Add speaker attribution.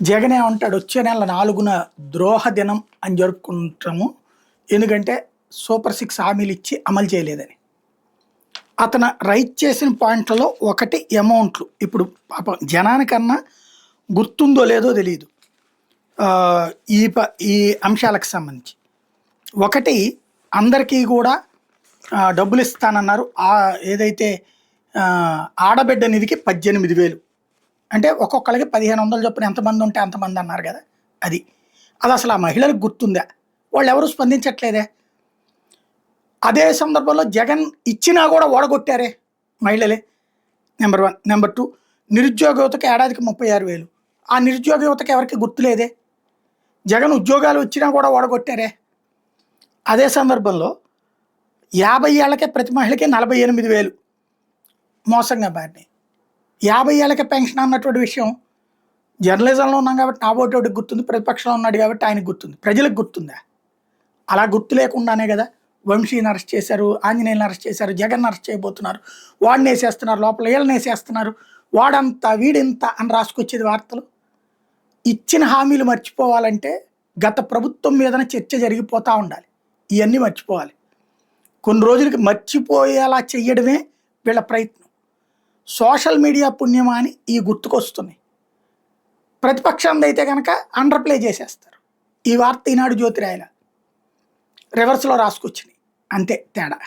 Speaker 1: జగన్ ఏమంటాడు, వచ్చే నెల 4న ద్రోహ దినం అని జరుపుకుంటాము. ఎందుకంటే సూపర్ 6 హామీలు ఇచ్చి అమలు చేయలేదని. అతను రైట్ చేసిన పాయింట్లలో ఒకటి అమౌంట్లు. ఇప్పుడు పాపం జనానికన్నా గుర్తుందో లేదో తెలియదు ఈ ఈ అంశాలకు సంబంధించి. ఒకటి, అందరికీ కూడా డబ్బులు ఇస్తానన్నారు. ఏదైతే ఆడబిడ్డ నిధికి 18,000, అంటే ఒక్కొక్కరికి 1,500 చొప్పున ఎంతమంది ఉంటే అంతమంది అన్నారు కదా. అది అసలు ఆ మహిళలకు గుర్తుందా? వాళ్ళు ఎవరు స్పందించట్లేదే. అదే సందర్భంలో జగన్ ఇచ్చినా కూడా ఓడగొట్టారే మహిళలే. నెంబర్ 1. నెంబర్ 2, నిరుద్యోగ యువతకి ఏడాదికి 36,000. ఆ నిరుద్యోగ యువతకి ఎవరికి గుర్తులేదే. జగన్ ఉద్యోగాలు వచ్చినా కూడా ఓడగొట్టారే. అదే సందర్భంలో 50 ఏళ్లకే ప్రతి మహిళకి 48,000 మోసంగా బారినాయి. 50 ఏళ్ళకే పెన్షన్ అన్నటువంటి విషయం జర్నలిజంలో ఉన్నాం కాబట్టి నా ఓటోడికి గుర్తుంది, ప్రతిపక్షంలో ఉన్నాడు కాబట్టి ఆయనకు గుర్తుంది. ప్రజలకు గుర్తుందా? అలా గుర్తు లేకుండానే కదా వంశీని అరెస్ట్ చేశారు, ఆంజనేయులను అరెస్ట్ చేశారు, జగన్ అరెస్ట్ చేయబోతున్నారు, వాడిని వేసేస్తున్నారు, లోపల వీళ్ళని వేసేస్తున్నారు, వాడంతా వీడింత అని రాసుకొచ్చేది వార్తలు. ఇచ్చిన హామీలు మర్చిపోవాలంటే గత ప్రభుత్వం మీదన చర్చ జరిగిపోతూ ఉండాలి. ఇవన్నీ మర్చిపోవాలి. కొన్ని రోజులకి మర్చిపోయేలా చెయ్యడమే వీళ్ళ ప్రయత్నం. సోషల్ మీడియా పుణ్యమా అని ఈ గుర్తుకొస్తున్నాయి. ప్రతిపక్షాన్ని అయితే కనుక అండర్ ప్లే చేసేస్తారు. ఈ వార్త ఈనాడు జ్యోతిరాయల రివర్స్లో రాసుకొచ్చినాయి. అంతే తేడా.